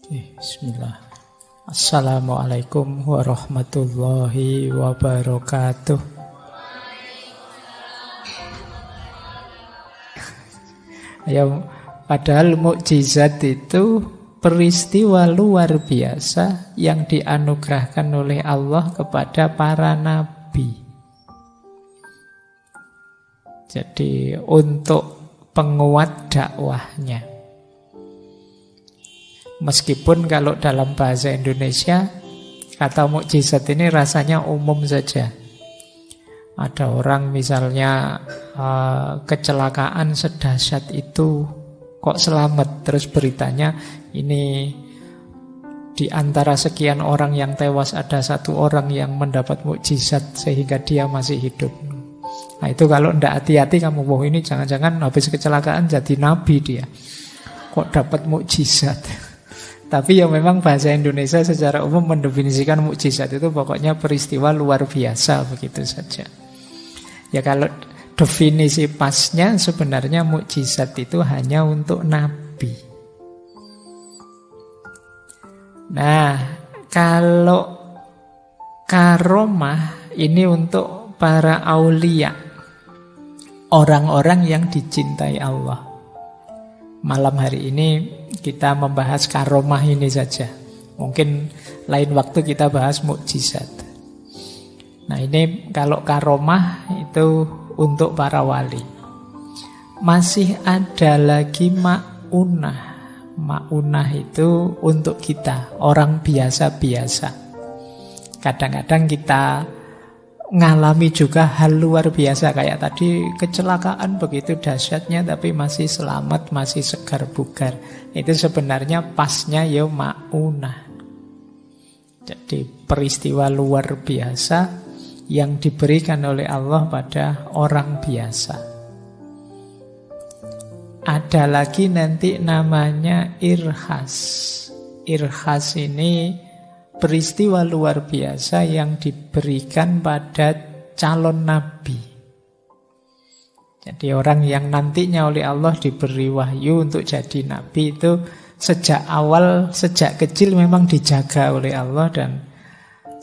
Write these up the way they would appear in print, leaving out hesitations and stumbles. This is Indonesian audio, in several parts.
Bismillah. Assalamualaikum warahmatullahi wabarakatuh. Ya, padahal mukjizat itu peristiwa luar biasa yang dianugerahkan oleh Allah kepada para nabi. Jadi untuk penguat dakwahnya. Meskipun kalau dalam bahasa Indonesia kata mukjizat ini rasanya umum saja. Ada orang misalnya kecelakaan sedahsyat itu kok selamat, terus beritanya ini di antara sekian orang yang tewas ada satu orang yang mendapat mukjizat sehingga dia masih hidup. Nah itu kalau tidak hati-hati kamu, wah ini jangan-jangan habis kecelakaan jadi nabi dia, kok dapat mukjizat. Tapi ya memang bahasa Indonesia secara umum mendefinisikan mukjizat itu pokoknya peristiwa luar biasa, begitu saja. Ya kalau definisi pasnya sebenarnya mukjizat itu hanya untuk nabi. Nah, kalau karomah ini untuk para aulia, orang-orang yang dicintai Allah. Malam hari ini kita membahas karomah ini saja. Mungkin lain waktu kita bahas mukjizat. Nah ini kalau karomah itu untuk para wali. Masih ada lagi ma'unah. Ma'unah itu untuk kita, orang biasa-biasa. Kadang-kadang kita ngalami juga hal luar biasa. Kayak tadi kecelakaan begitu dahsyatnya tapi masih selamat, masih segar bugar. Itu sebenarnya pasnya ya ma'unah. Jadi peristiwa luar biasa yang diberikan oleh Allah pada orang biasa. Ada lagi nanti namanya irhas. Irhas ini peristiwa luar biasa yang diberikan pada calon nabi. Jadi orang yang nantinya oleh Allah diberi wahyu untuk jadi nabi itu sejak awal, sejak kecil memang dijaga oleh Allah dan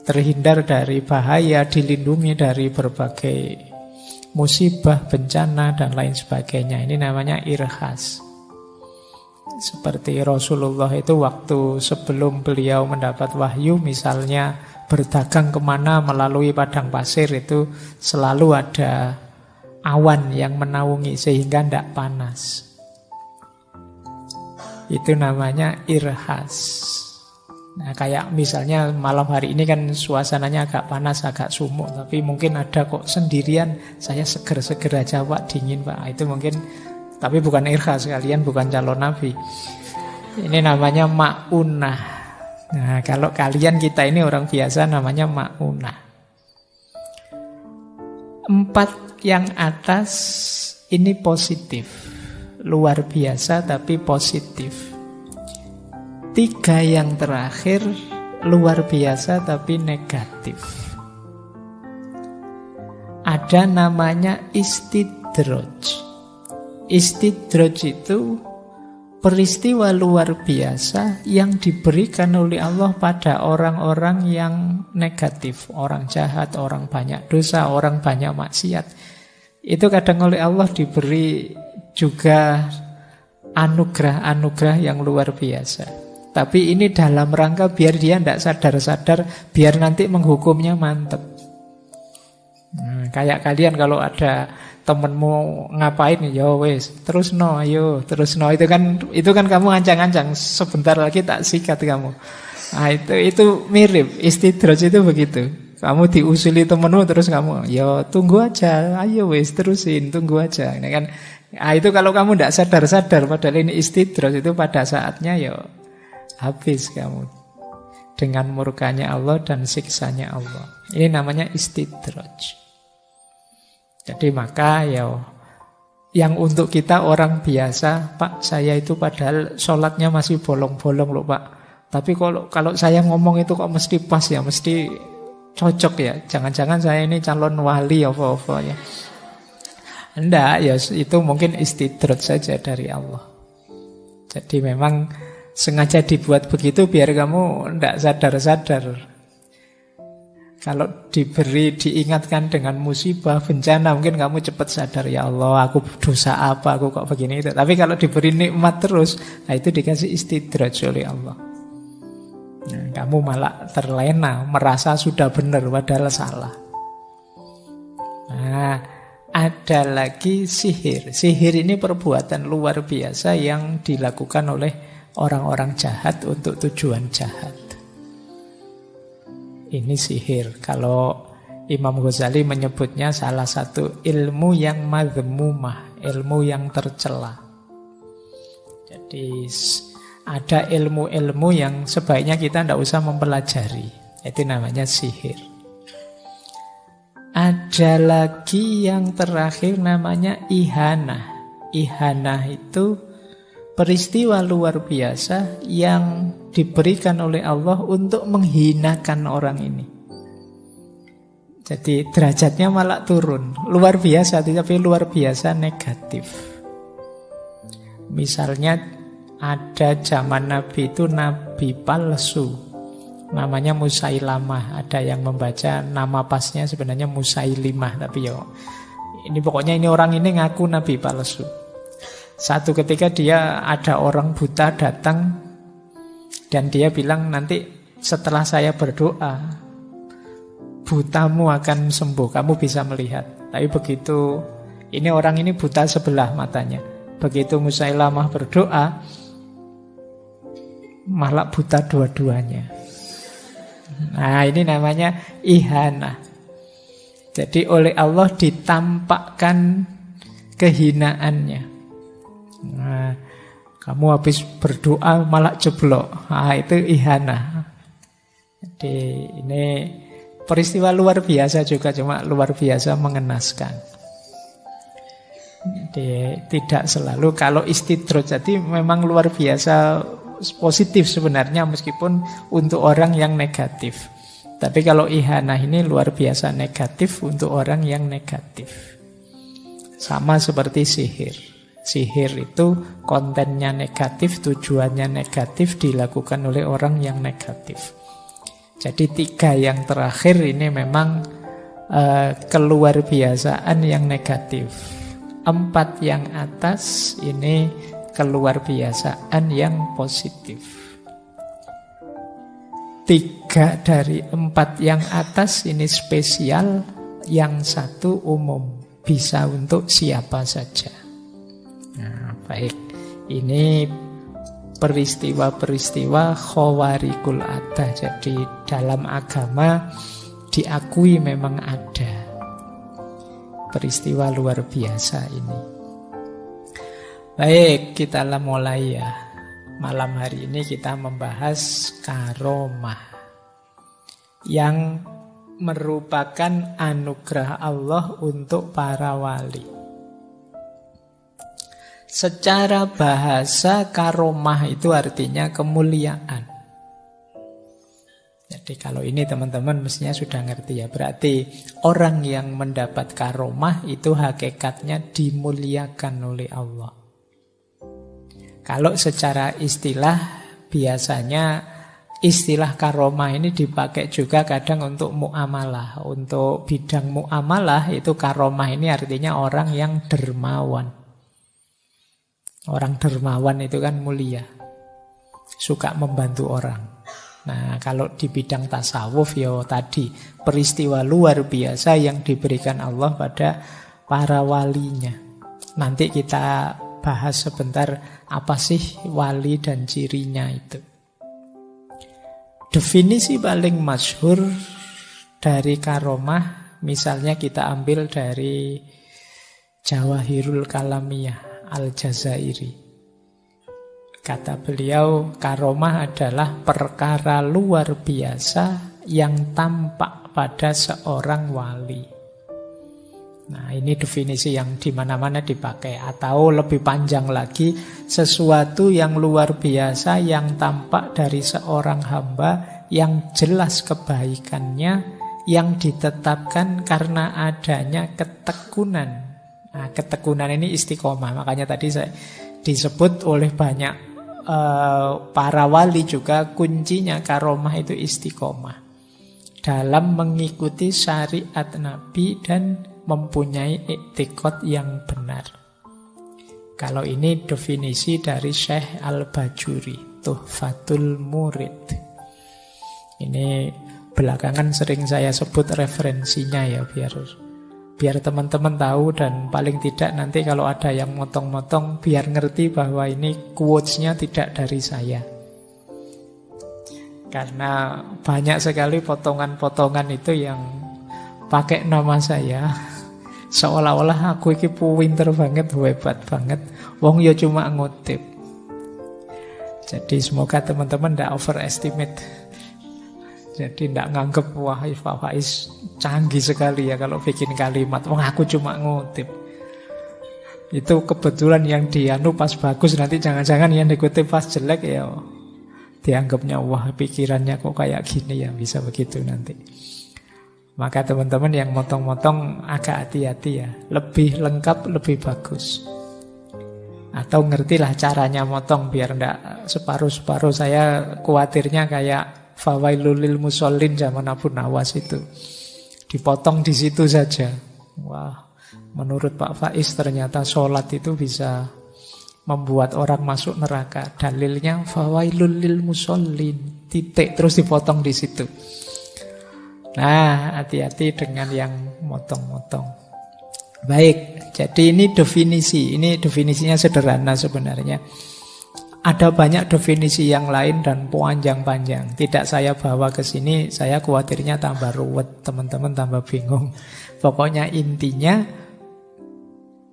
terhindar dari bahaya, dilindungi dari berbagai musibah, bencana dan lain sebagainya. Ini namanya irhas. Seperti Rasulullah itu waktu sebelum beliau mendapat wahyu, misalnya berdagang kemana melalui padang pasir, itu selalu ada awan yang menaungi sehingga tidak panas. Itu namanya irhas. Nah kayak misalnya malam hari ini kan suasananya agak panas, agak sumuk, tapi mungkin ada kok sendirian, saya seger-seger aja Pak, dingin Pak. Itu mungkin, tapi bukan irhas, kalian bukan calon nabi. Ini namanya ma'unah. Nah kalau kalian, kita ini orang biasa, namanya ma'unah. 4 yang atas ini positif, luar biasa tapi positif. 3 yang terakhir luar biasa tapi negatif. Ada namanya istidraj. Istidraj itu peristiwa luar biasa yang diberikan oleh Allah pada orang-orang yang negatif, orang jahat, orang banyak dosa, orang banyak maksiat. Itu kadang oleh Allah diberi juga anugerah-anugerah yang luar biasa. Tapi ini dalam rangka biar dia tidak sadar-sadar, biar nanti menghukumnya mantep. Kayak kalian kalau ada temenmu ngapain, ya wes terus no, ayo terus no, itu kan kamu ancang-ancang sebentar lagi tak sikat kamu. Nah itu mirip istidraj itu begitu. Kamu diusuli temenmu terus kamu, ya tunggu aja, ayo wes terusin, tunggu aja. Ini kan, nah itu kalau kamu tidak sadar-sadar, padahal ini istidraj, itu pada saatnya ya habis kamu dengan murkanya Allah dan siksanya Allah. Ini namanya istidraj. Jadi maka ya yang untuk kita orang biasa, Pak saya itu padahal sholatnya masih bolong-bolong loh Pak. Tapi kalau saya ngomong itu kok mesti pas ya, mesti cocok ya. Jangan-jangan saya ini calon wali apa-apa ya. Enggak, ya itu mungkin istidraj saja dari Allah. Jadi memang Sengaja dibuat begitu biar kamu tidak sadar-sadar. Kalau diberi, diingatkan dengan musibah, bencana, mungkin kamu cepat sadar, ya Allah, aku dosa apa, aku kok begini itu. Tapi kalau diberi nikmat terus, nah itu dikasih istidraj oleh Allah. Nah, kamu malah terlena, merasa sudah benar padahal salah. Nah, ada lagi sihir. Sihir ini perbuatan luar biasa yang dilakukan oleh orang-orang jahat untuk tujuan jahat. Ini sihir. Kalau Imam Ghazali menyebutnya salah satu ilmu yang madhmumah, ilmu yang tercela. Jadi ada ilmu-ilmu yang sebaiknya kita tidak usah mempelajari. Itu namanya sihir. Ada lagi yang terakhir namanya ihanah. Ihanah itu peristiwa luar biasa yang diberikan oleh Allah untuk menghinakan orang ini. Jadi derajatnya malah turun. Luar biasa, tapi luar biasa negatif. Misalnya ada zaman Nabi itu Nabi palsu, namanya Musailamah. Ada yang membaca nama pasnya sebenarnya Musailimah, tapi ini pokoknya ini orang ini ngaku Nabi palsu. Satu ketika dia ada orang buta datang dan dia bilang, nanti setelah saya berdoa butamu akan sembuh, kamu bisa melihat. Tapi begitu ini orang ini buta sebelah matanya, begitu Musailamah berdoa malah buta dua-duanya. Nah, ini namanya ihanah. Jadi oleh Allah ditampakkan kehinaannya. Nah, kamu habis berdoa malah jeblok. Nah, itu ihanah. Jadi ini peristiwa luar biasa juga, cuma luar biasa mengenaskan. Jadi tidak selalu kalau istidraj, jadi memang luar biasa positif sebenarnya meskipun untuk orang yang negatif. Tapi kalau ihanah ini luar biasa negatif untuk orang yang negatif. Sama seperti sihir. Sihir itu kontennya negatif, tujuannya negatif, dilakukan oleh orang yang negatif. Jadi 3 yang terakhir ini memang keluar biasaan yang negatif. 4 yang atas ini keluar biasaan yang positif. 3 dari 4 yang atas ini spesial, yang 1 umum, bisa untuk siapa saja. Nah, baik. Ini peristiwa-peristiwa khawarikul adah. Jadi dalam agama diakui memang ada peristiwa luar biasa ini. Baik, kita mulai ya. Malam hari ini kita membahas karomah yang merupakan anugerah Allah untuk para wali. Secara bahasa karomah itu artinya kemuliaan. Jadi kalau ini teman-teman mestinya sudah ngerti ya. Berarti orang yang mendapat karomah itu hakikatnya dimuliakan oleh Allah. Kalau secara istilah biasanya istilah karomah ini dipakai juga kadang untuk muamalah. Untuk bidang muamalah itu karomah ini artinya orang yang dermawan. Orang dermawan itu kan mulia, suka membantu orang. Nah, kalau di bidang tasawuf ya tadi peristiwa luar biasa yang diberikan Allah pada para walinya. Nanti kita bahas sebentar apa sih wali dan cirinya itu. Definisi paling masyhur dari karomah misalnya kita ambil dari Jawahirul Kalamiyah Al-Jazairi. Kata beliau, karomah adalah perkara luar biasa yang tampak pada seorang wali. Nah, ini definisi yang di mana-mana dipakai. Atau lebih panjang lagi, sesuatu yang luar biasa yang tampak dari seorang hamba yang jelas kebaikannya, yang ditetapkan karena adanya ketekunan. Nah, ketekunan ini istiqomah. Makanya tadi saya disebut oleh banyak para wali juga kuncinya karomah itu istiqomah dalam mengikuti syariat Nabi dan mempunyai iktikad yang benar. Kalau ini definisi dari Syekh Al-Bajuri, Tuhfatul Murid. Ini belakangan sering saya sebut referensinya ya, biar teman-teman tahu, dan paling tidak nanti kalau ada yang motong-motong biar ngerti bahwa ini quotes-nya tidak dari saya. Karena banyak sekali potongan-potongan itu yang pakai nama saya, seolah-olah aku ini pinter banget, hebat banget. Wong ya cuma ngutip. Jadi semoga teman-teman tidak overestimate. Jadi tidak nganggep wah Pak Faiz canggih sekali ya kalau bikin kalimat. Wong aku cuma ngutip. Itu kebetulan yang dianu pas bagus, nanti jangan-jangan yang dikutip pas jelek ya dianggapnya wah pikirannya kok kayak gini ya, bisa begitu nanti. Maka teman-teman yang motong-motong agak hati-hati ya. Lebih lengkap, lebih bagus. Atau ngertilah caranya motong biar enggak separuh-separuh. Saya khawatirnya kayak fawailul lil musallin zaman Abu Nawas itu. Dipotong di situ saja. Wah, menurut Pak Faiz ternyata sholat itu bisa membuat orang masuk neraka. Dalilnya fawailul lil musallin. Titik terus dipotong di situ. Nah, hati-hati dengan yang motong-motong. Baik, jadi ini definisi. Ini definisinya sederhana sebenarnya. Ada banyak definisi yang lain dan panjang-panjang. Tidak saya bawa ke sini, saya khawatirnya tambah ruwet, teman-teman tambah bingung. Pokoknya intinya,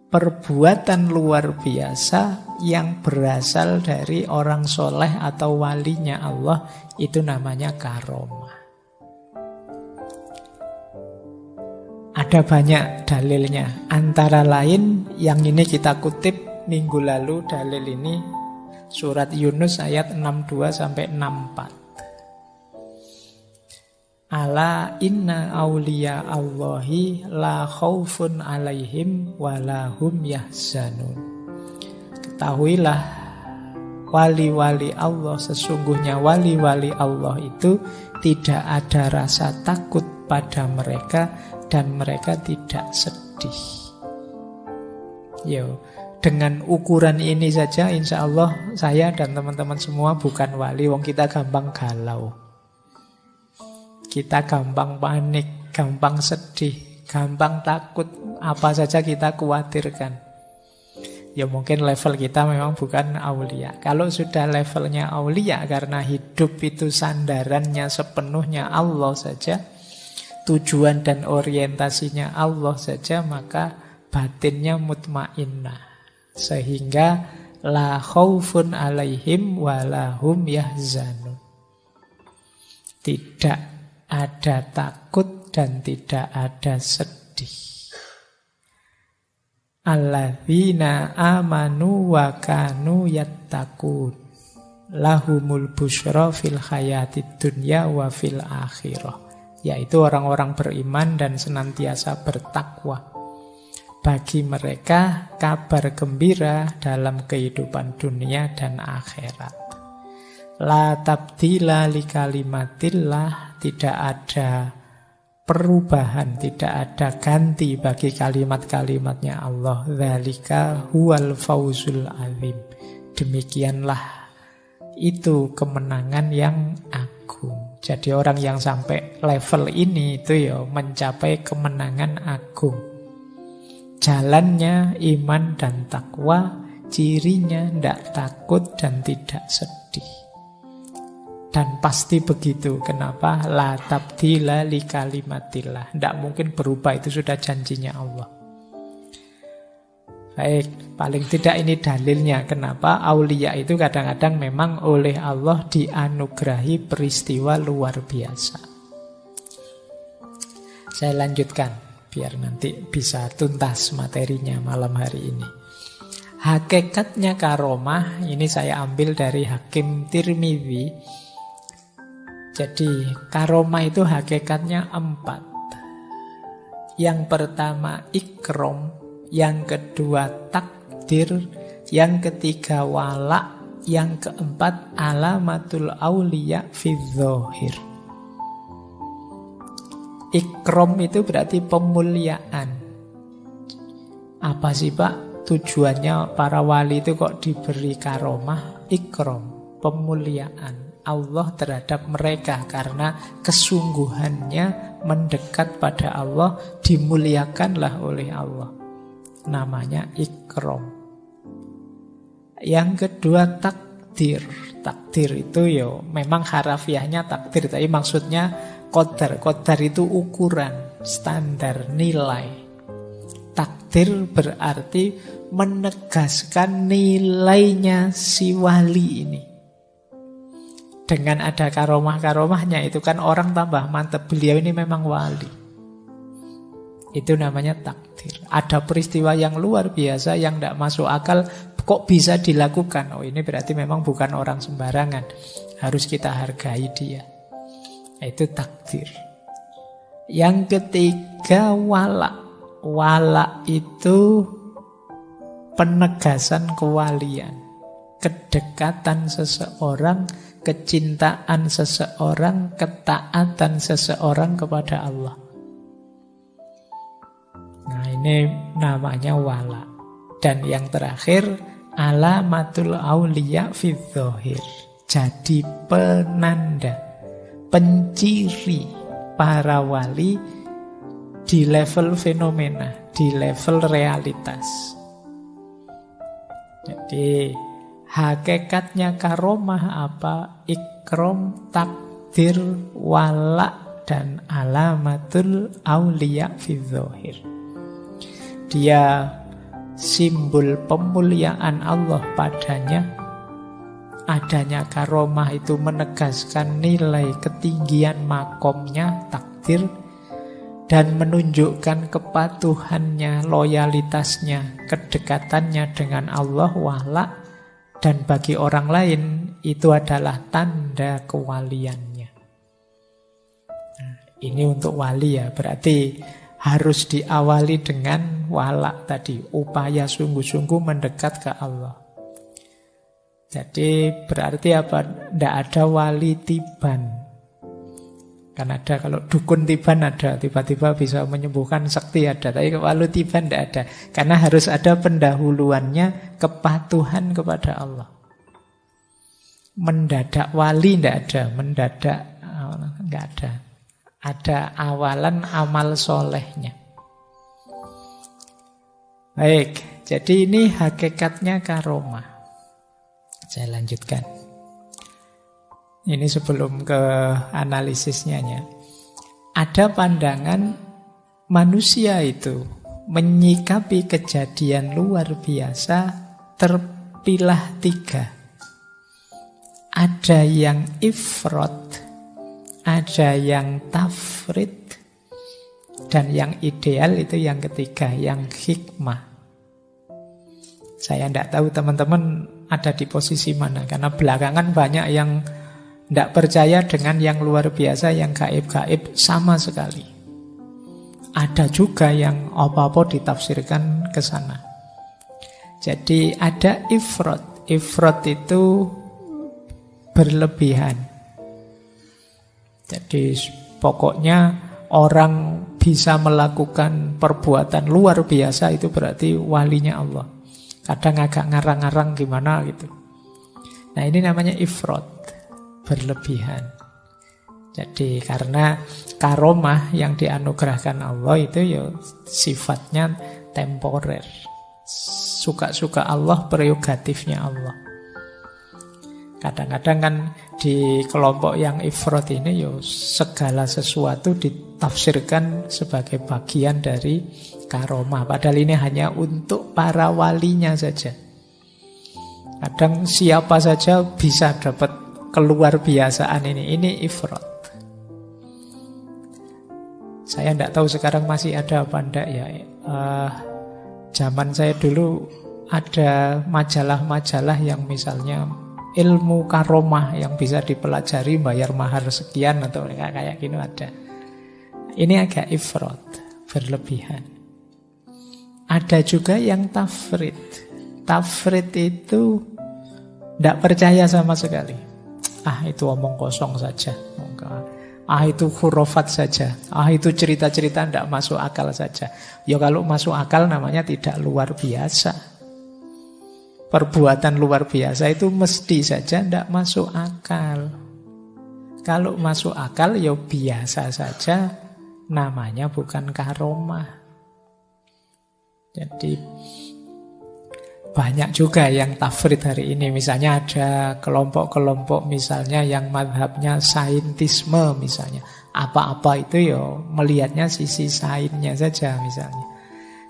perbuatan luar biasa yang berasal dari orang soleh atau walinya Allah, itu namanya karomah. Ada banyak dalilnya. Antara lain yang ini kita kutip minggu lalu, dalil ini surat Yunus ayat 62 sampai 64. Ala inna awliya Allahi la khaufun alaihim wa la hum yahzanun. Ketahuilah wali-wali Allah, sesungguhnya wali-wali Allah itu tidak ada rasa takut pada mereka dan mereka tidak sedih. Yo, dengan ukuran ini saja insya Allah saya dan teman-teman semua bukan wali. Wong kita gampang galau, kita gampang panik, gampang sedih, gampang takut. Apa saja kita khawatirkan. Ya mungkin level kita memang bukan aulia. Kalau sudah levelnya aulia, karena hidup itu sandarannya sepenuhnya Allah saja, tujuan dan orientasinya Allah saja, maka batinnya mutmainnah. Sehingga la khaufun alaihim wa la hum yahzanun. Tidak ada takut dan tidak ada sedih. Alladzina amanu wa kanu yattaqun lahumul busyra fil hayatid dunya wa fil akhirah. Yaitu orang-orang beriman dan senantiasa bertakwa. Bagi mereka kabar gembira dalam kehidupan dunia dan akhirat. La tabdila li kalimatillah, tidak ada perubahan, tidak ada ganti bagi kalimat-kalimatnya Allah. Dzalika huwal fauzul azim. Demikianlah itu kemenangan yang agung. Jadi orang yang sampai level ini itu ya mencapai kemenangan agung. Jalannya iman dan takwa, cirinya tidak takut dan tidak sedih. Dan pasti begitu. Kenapa? La tabdila li kalimatillah. Tidak mungkin berubah, itu sudah janjinya Allah. Baik, paling tidak ini dalilnya. Kenapa? Aulia itu kadang-kadang memang oleh Allah dianugerahi peristiwa luar biasa. Saya lanjutkan, biar nanti bisa tuntas materinya malam hari ini. Hakikatnya karomah, ini saya ambil dari Hakim Tirmidzi. Jadi karomah itu hakikatnya 4. Yang pertama ikrom, yang kedua takdir, yang ketiga wala, Yang keempat, alamatul auliya fi dzahir. Ikram itu berarti pemuliaan. Apa sih Pak tujuannya para wali itu kok diberi karomah? Ikram, pemuliaan Allah terhadap mereka, karena kesungguhannya mendekat pada Allah, dimuliakanlah oleh Allah. Namanya ikram. Yang kedua, takdir. Takdir itu memang harafiahnya takdir, tapi maksudnya qadar. Qadar itu ukuran, standar, nilai. Takdir berarti menegaskan nilainya si wali ini. Dengan ada karomah-karomahnya itu kan orang tambah mantap, beliau ini memang wali. Itu namanya takdir. Ada peristiwa yang luar biasa yang tidak masuk akal, kok bisa dilakukan? Oh, ini berarti memang bukan orang sembarangan. Harus kita hargai dia. Itu takdir. Yang ketiga, wala. Wala itu penegasan kewalian. Kedekatan seseorang, kecintaan seseorang, ketaatan seseorang kepada Allah. Nah, ini namanya wala. Dan yang terakhir, alamatul auliya fi dzahir. Jadi penanda, penciri para wali di level fenomena, di level realitas. Jadi hakikatnya karomah apa? Ikram, takdir, wala, dan alamatul auliya fi dzahir. Dia simbol pemuliaan Allah padanya. Adanya karomah itu menegaskan nilai ketinggian makomnya, takdir, dan menunjukkan kepatuhannya, loyalitasnya, kedekatannya dengan Allah, wala, dan bagi orang lain itu adalah tanda kewaliannya. Nah, ini untuk wali ya, berarti harus diawali dengan wala tadi, upaya sungguh-sungguh mendekat ke Allah. Jadi berarti apa? Tidak ada wali tiban. Kan ada, kalau dukun tiban ada, tiba-tiba bisa menyembuhkan sakti ada. Tapi wali tiban tidak ada. Karena harus ada pendahuluannya, kepatuhan kepada Allah. Mendadak wali tidak ada, mendadak tidak ada. Ada awalan amal solehnya. Baik, jadi ini hakikatnya karomah. Saya lanjutkan. Ini sebelum ke analisisnya ya. Ada pandangan manusia itu menyikapi kejadian luar biasa terpilah tiga. Ada yang ifrat, ada yang tafrid, dan yang ideal itu yang ketiga, yang hikmah. Saya tidak tahu teman-teman ada di posisi mana, karena belakangan banyak yang tidak percaya dengan yang luar biasa, yang gaib-gaib sama sekali. Ada juga yang apa-apa ditafsirkan ke sana. Jadi ada ifrat. Ifrat itu berlebihan. Jadi pokoknya orang bisa melakukan perbuatan luar biasa itu berarti walinya Allah. Kadang agak ngarang-ngarang gimana gitu. Nah, ini namanya ifrat, berlebihan. Jadi karena karomah yang dianugerahkan Allah itu ya sifatnya temporer. Suka-suka Allah, prerogatifnya Allah. Kadang-kadang kan di kelompok yang ifrat ini ya segala sesuatu ditafsirkan sebagai bagian dari karomah. Padahal ini hanya untuk para walinya saja. Kadang siapa saja bisa dapat keluar biasaan ini. Ini ifrat. Saya tidak tahu sekarang masih ada apa enggak ya. Zaman saya dulu ada majalah-majalah yang misalnya ilmu karomah yang bisa dipelajari bayar mahar sekian atau kayak gini ada. Ini agak ifrat, berlebihan. Ada juga yang tafrid. Tafrid itu Tidak percaya sama sekali. Ah, itu omong kosong saja. Ah, itu khurafat saja. Ah, itu cerita-cerita tidak masuk akal saja. Ya kalau masuk akal namanya tidak luar biasa. Perbuatan luar biasa itu mesti saja tidak masuk akal. Kalau masuk akal ya biasa saja, namanya bukan karomah. Jadi banyak juga yang tafrid hari ini. Misalnya ada kelompok-kelompok misalnya yang madhabnya saintisme misalnya. Apa-apa itu ya melihatnya sisi sainsnya saja misalnya.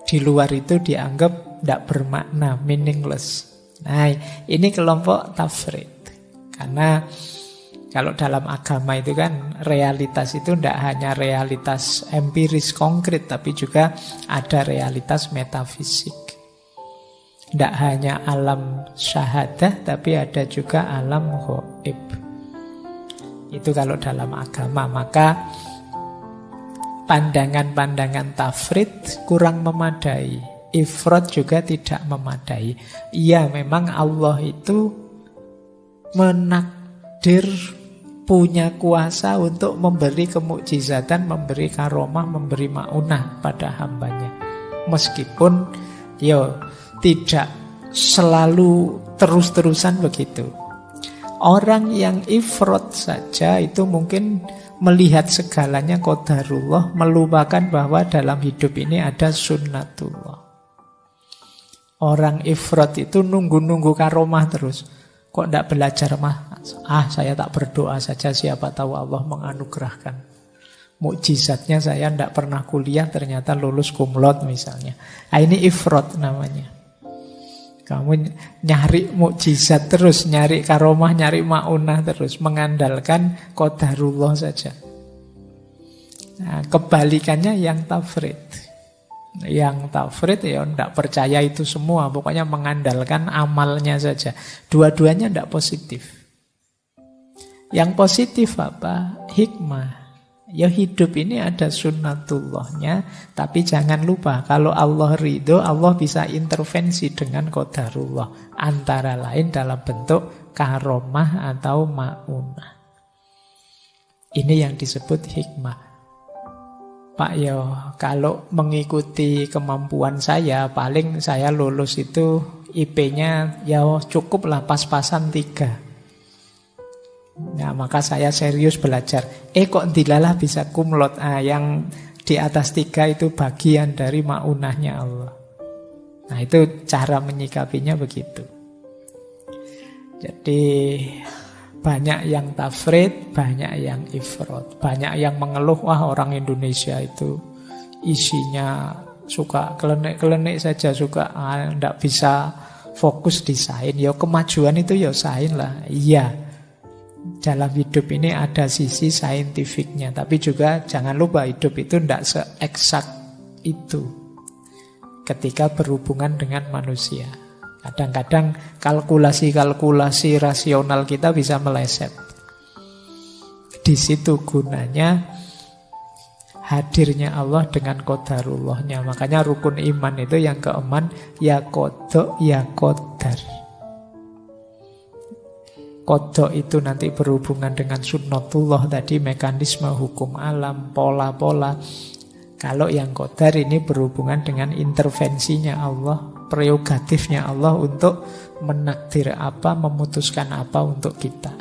Di luar itu dianggap tidak bermakna, meaningless. Nah, ini kelompok tafrid. Karena kalau dalam agama itu kan realitas itu tidak hanya realitas empiris konkret, tapi juga ada realitas metafisik. Tidak hanya alam syahadah, tapi ada juga alam ghaib. Itu kalau dalam agama. Maka pandangan-pandangan tafrid kurang memadai. Ifrad juga tidak memadai. Iya, memang Allah itu menakdir, punya kuasa untuk memberi kemukjizatan, memberi karomah, memberi ma'unah pada hambanya. Meskipun tidak selalu terus-terusan begitu. Orang yang ifrad saja itu mungkin melihat segalanya qadarullah, melupakan bahwa dalam hidup ini ada sunnatullah. Orang ifrad itu nunggu-nunggu karomah terus. Kok tidak belajar mah? Saya tak berdoa saja, siapa tahu Allah menganugerahkan. Mukjizatnya saya tidak pernah kuliah, ternyata lulus cum laude misalnya. Ini ifrad namanya. Kamu nyari mukjizat terus, nyari karomah, nyari ma'unah terus, mengandalkan qadarullah saja. Nah, kebalikannya yang tafrid. Yang tafrid ya tidak percaya itu semua, pokoknya mengandalkan amalnya saja. Dua-duanya tidak positif. Yang positif apa? Hikmah. Ya hidup ini ada sunnatullahnya, tapi jangan lupa kalau Allah ridho, Allah bisa intervensi dengan qadarullah, antara lain dalam bentuk karomah atau ma'unah. Ini yang disebut hikmah. Pak kalau mengikuti kemampuan saya, paling saya lulus itu IP-nya cukup lah pas-pasan 3. Nah, maka saya serius belajar. Kok dilalah bisa cum laude. Yang di atas 3 itu bagian dari ma'unahnya Allah. Nah, itu cara menyikapinya begitu. Jadi banyak yang tafrid, banyak yang ifrad. Banyak yang mengeluh, orang Indonesia itu isinya suka kelenek-kelenek saja, suka tidak bisa fokus di sains. Kemajuan itu sains lah. Iya. Dalam hidup ini ada sisi saintifiknya, tapi juga jangan lupa hidup itu tidak se-eksak itu ketika berhubungan dengan manusia. Kadang-kadang kalkulasi-kalkulasi rasional kita bisa meleset. Di situ gunanya hadirnya Allah dengan qadarullahnya. Makanya rukun iman itu yang keeman, ya qada ya qadar. Qada itu nanti berhubungan dengan sunnatullah tadi, mekanisme hukum alam, pola-pola. Kalau yang qadar ini berhubungan dengan intervensinya Allah, prerogatifnya Allah untuk menakdir apa, memutuskan apa untuk kita.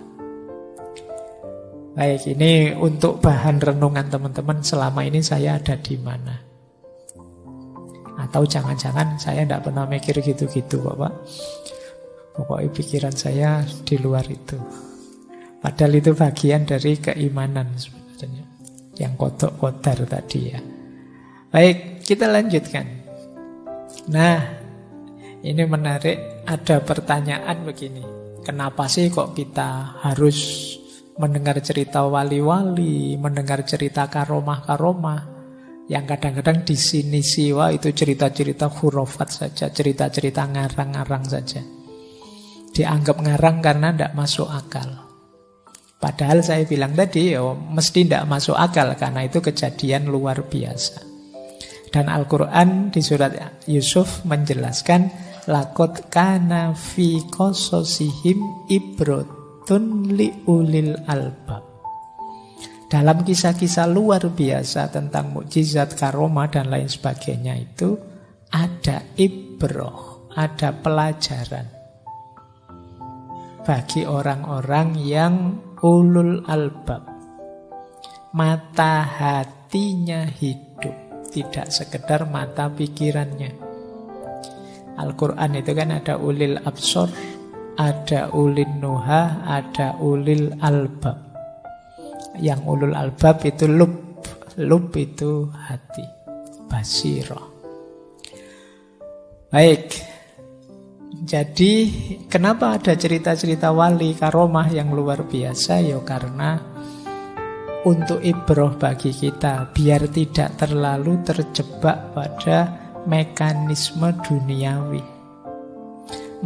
Baik, ini untuk bahan renungan teman-teman, selama ini saya ada di mana. Atau jangan-jangan saya tidak pernah mikir gitu-gitu, Bapak. Pokoknya pikiran saya di luar itu. Padahal itu bagian dari keimanan sebenarnya, yang qada qadar tadi ya. Baik, kita lanjutkan. Nah, ini menarik. Ada pertanyaan begini. Kenapa sih kok kita harus mendengar cerita wali-wali, mendengar cerita karomah-karomah, yang kadang-kadang di sini siwa itu cerita-cerita khurafat saja, cerita-cerita ngarang-ngarang saja. Dianggap ngarang karena tidak masuk akal. Padahal saya bilang tadi mesti tidak masuk akal, karena itu kejadian luar biasa. Dan Al-Quran di surat Yusuf menjelaskan laqad kana fi qasasihim ibratun liulil albab. Dalam kisah-kisah luar biasa tentang mukjizat, karomah dan lain sebagainya itu ada ibrah, ada pelajaran bagi orang-orang yang ulul albab. Mata hatinya hidup, tidak sekedar mata pikirannya. Al-Quran itu kan ada ulil absor, ada ulil nuha, ada ulil albab. Yang ulul albab itu lub itu hati, basirah. Baik, jadi kenapa ada cerita-cerita wali karomah yang luar biasa? Ya karena untuk ibrah bagi kita, biar tidak terlalu terjebak pada mekanisme duniawi.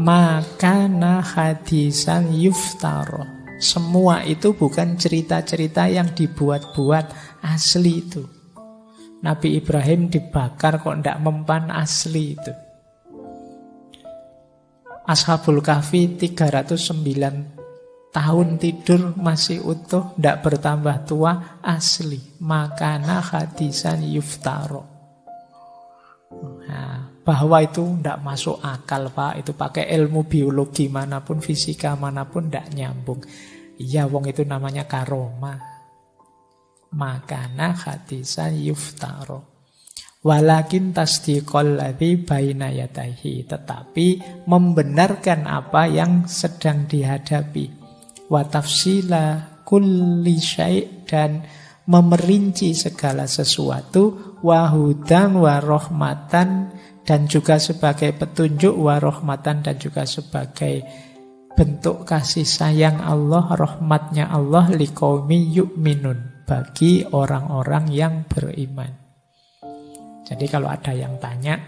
Makana hadisan yuftaro. Semua itu bukan cerita-cerita yang dibuat-buat, asli itu. Nabi Ibrahim dibakar kok tidak mempan, asli itu. Ashabul Kahfi 309 tahun tidur masih utuh, tidak bertambah tua, asli. Makana hadisan yuftaro. Nah, bahwa itu tidak masuk akal, Pak. Itu pakai ilmu biologi manapun, fisika manapun, tidak nyambung. Iya, wong itu namanya karomah. Makana hadisan yuftaro. Walakin tasdiqal ladzi baina yadayhi. Tetapi membenarkan apa yang sedang dihadapi. Wa tafsila kulli syai' dan memerinci segala sesuatu. Wa hudan wa rahmatan dan juga sebagai petunjuk, wa rahmatan dan juga sebagai bentuk kasih sayang Allah, rahmatnya Allah liqaumi yu'minun, bagi orang-orang yang beriman. Jadi kalau ada yang tanya,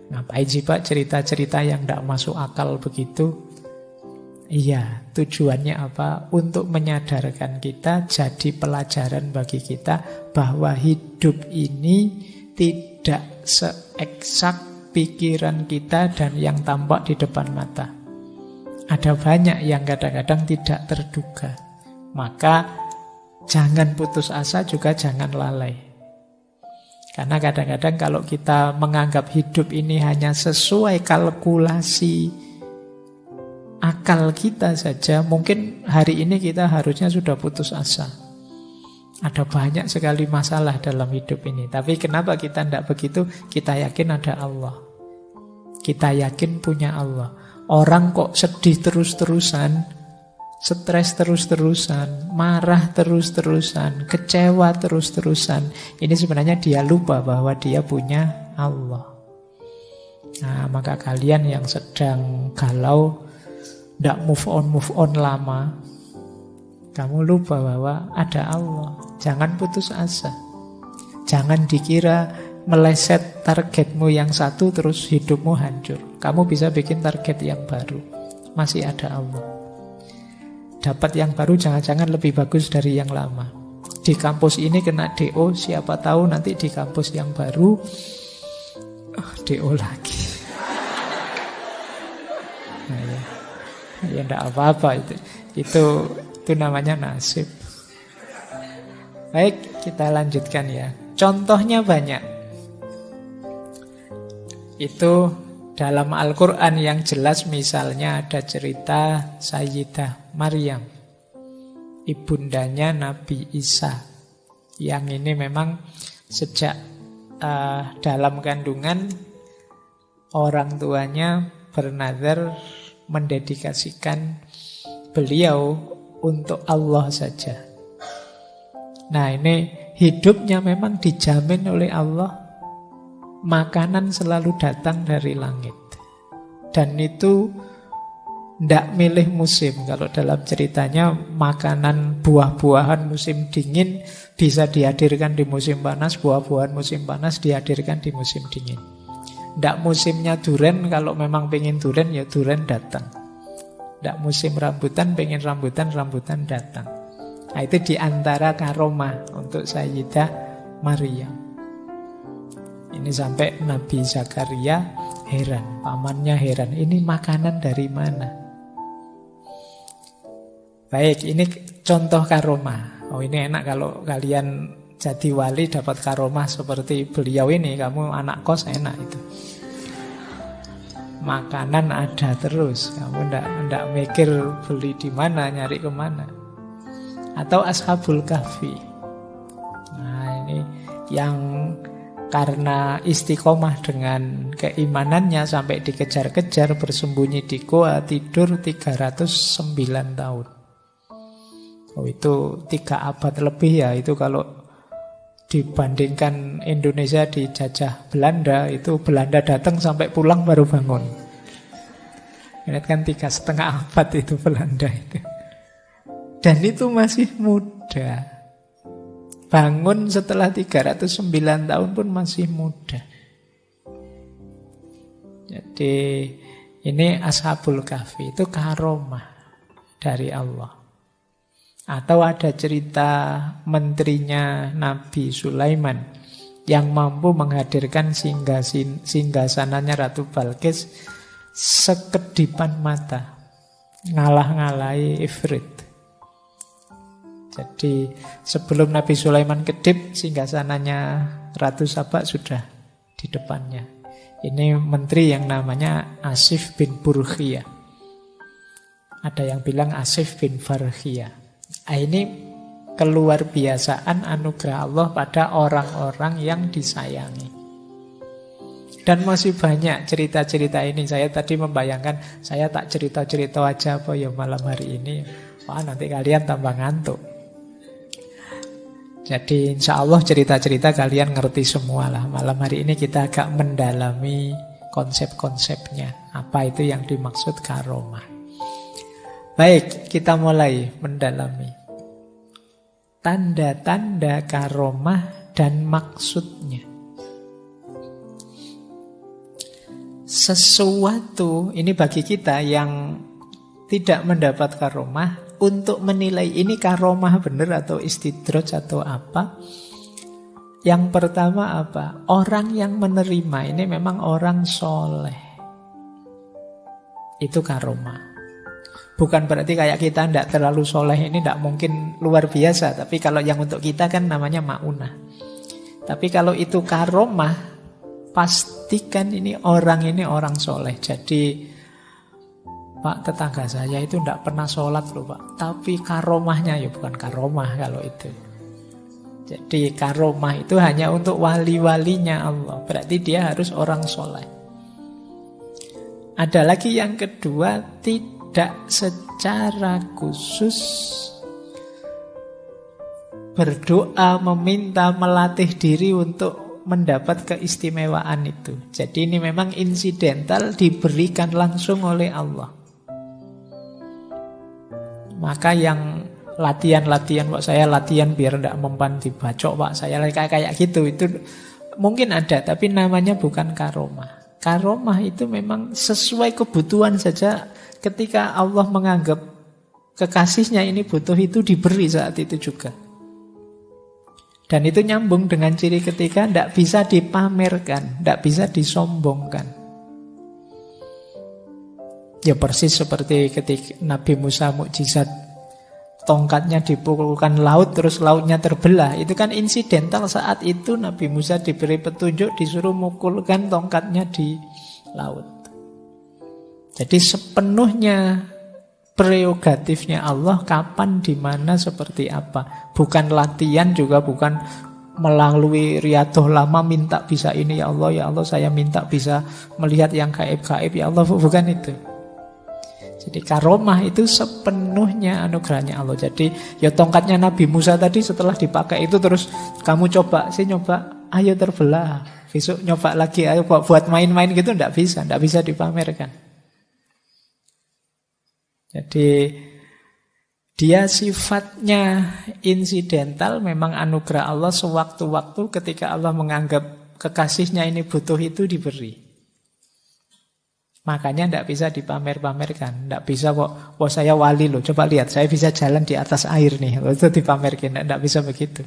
ngapain sih Pak cerita-cerita yang tidak masuk akal begitu? Iya, tujuannya apa? Untuk menyadarkan kita, jadi pelajaran bagi kita bahwa hidup ini tidak seeksak pikiran kita dan yang tampak di depan mata. Ada banyak yang kadang-kadang tidak terduga. Maka jangan putus asa, juga jangan lalai. Karena kadang-kadang kalau kita menganggap hidup ini hanya sesuai kalkulasi akal kita saja, mungkin hari ini kita harusnya sudah putus asa. Ada banyak sekali masalah dalam hidup ini. Tapi kenapa kita tidak begitu? Kita yakin ada Allah. Kita yakin punya Allah. Orang kok sedih terus-terusan, stres terus-terusan, marah terus-terusan, kecewa terus-terusan. Ini sebenarnya dia lupa bahwa dia punya Allah. Nah, maka kalian yang sedang galau, tidak move on lama, kamu lupa bahwa ada Allah. Jangan putus asa. Jangan dikira meleset targetmu yang satu terus hidupmu hancur. Kamu bisa bikin target yang baru. Masih ada Allah. Dapat yang baru jangan-jangan lebih bagus dari yang lama. Di kampus ini kena DO, siapa tahu nanti di kampus yang baru DO lagi. Nah, ya enggak apa-apa itu. Itu namanya nasib. Baik, kita lanjutkan ya. Contohnya banyak. Itu dalam Al-Quran yang jelas, misalnya ada cerita Sayyidah Maryam, ibundanya Nabi Isa. Yang ini memang sejak dalam kandungan orang tuanya bernazar mendedikasikan beliau untuk Allah saja. Nah, ini hidupnya memang dijamin oleh Allah. Makanan selalu datang dari langit. Dan itu tidak milih musim. Kalau dalam ceritanya makanan buah-buahan musim dingin bisa dihadirkan di musim panas, buah-buahan musim panas dihadirkan di musim dingin. Tidak musimnya duren, kalau memang pengen duren ya duren datang. Tidak musim rambutan, pengen rambutan datang. Nah, itu diantara karomah untuk Sayyidah Maryam. Ini sampai Nabi Zakaria Heran, pamannya heran. Ini makanan dari mana? Baik, ini contoh karomah. Oh, ini enak kalau kalian jadi wali dapat karomah seperti beliau ini. Kamu anak kos enak itu. Makanan ada terus. Kamu ndak mikir beli di mana, nyari kemana. Atau Ashabul Kahfi. Nah, ini yang karena istiqomah dengan keimanannya sampai dikejar-kejar bersembunyi di goa, tidur 309 tahun. Oh, itu 3 abad lebih ya. Itu kalau dibandingkan Indonesia dijajah Belanda, itu Belanda datang sampai pulang baru bangun. Ingat kan 3,5 abad itu Belanda itu. Dan itu masih muda. Bangun setelah 309 tahun pun masih muda. Jadi ini Ashabul Kahfi, itu karomah dari Allah. Atau ada cerita menterinya Nabi Sulaiman yang mampu menghadirkan singgasananya Ratu Balkis sekedipan mata, ngalah-ngalahi Ifrit. Jadi sebelum Nabi Sulaiman kedip, singgasananya Ratu Saba sudah di depannya. Ini menteri yang namanya Asif bin Burkhiyah. Ada yang bilang Asif bin Farkhiyah. Ini keluar biasaan anugerah Allah pada orang-orang yang disayangi. Dan masih banyak cerita-cerita ini. Saya tadi membayangkan, saya tak cerita-cerita aja apa ya malam hari ini. Wah, nanti kalian tambah ngantuk. Jadi insya Allah cerita-cerita kalian ngerti semua lah. Malam hari ini kita agak mendalami konsep-konsepnya. Apa itu yang dimaksud karomah. Baik, kita mulai mendalami tanda-tanda karomah dan maksudnya. Sesuatu, ini bagi kita yang tidak mendapat karomah, untuk menilai ini karomah benar atau istidraj atau apa. Yang pertama apa? Orang yang menerima ini memang orang soleh. Itu karomah. Bukan berarti kayak kita tidak terlalu soleh, ini tidak mungkin luar biasa. Tapi kalau yang untuk kita kan namanya ma'unah. Tapi kalau itu karomah, pastikan ini orang soleh. Jadi Pak, tetangga saya itu tidak pernah sholat loh Pak, tapi karomahnya ya bukan karomah kalau itu. Jadi karomah itu hanya untuk wali-walinya Allah. Berarti dia harus orang soleh. Ada lagi yang kedua, tidak secara khusus berdoa, meminta, melatih diri untuk mendapat keistimewaan itu. Jadi ini memang insidental, diberikan langsung oleh Allah. Maka yang latihan-latihan, Pak saya latihan biar tidak mempan dibacok, Pak saya kayak gitu, itu mungkin ada, tapi namanya bukan karomah. Karomah itu memang sesuai kebutuhan saja. Ketika Allah menganggap kekasihnya ini butuh, itu diberi saat itu juga. Dan itu nyambung dengan ciri ketiga, tidak bisa dipamerkan, tidak bisa disombongkan. Ya persis seperti ketika Nabi Musa mukjizat, tongkatnya dipukulkan laut, terus lautnya terbelah. Itu kan insidental, saat itu Nabi Musa diberi petunjuk, disuruh mukulkan tongkatnya di laut. Jadi sepenuhnya prerogatifnya Allah, kapan, di mana, seperti apa. Bukan latihan, juga bukan melalui riyadhah lama minta bisa ini, ya Allah saya minta bisa melihat yang gaib-gaib, ya Allah, bukan itu. Jadi karomah itu sepenuhnya anugerahnya Allah. Jadi ya tongkatnya Nabi Musa tadi setelah dipakai itu terus kamu coba, saya nyoba, ayo terbelah, besok nyoba lagi, ayo buat main-main gitu, tidak bisa dipamerkan. Jadi dia sifatnya insidental, memang anugerah Allah sewaktu-waktu ketika Allah menganggap kekasihnya ini butuh, itu diberi. Makanya tidak bisa dipamer-pamerkan. Tidak bisa kok, wah saya wali loh, coba lihat saya bisa jalan di atas air nih, itu dipamerkan. Tidak bisa begitu.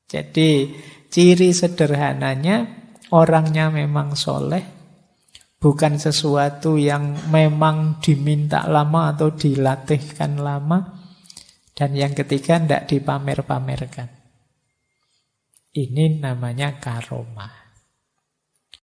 Jadi ciri sederhananya orangnya memang soleh, bukan sesuatu yang memang diminta lama atau dilatihkan lama. Dan yang ketiga, tidak dipamer-pamerkan. Ini namanya karomah.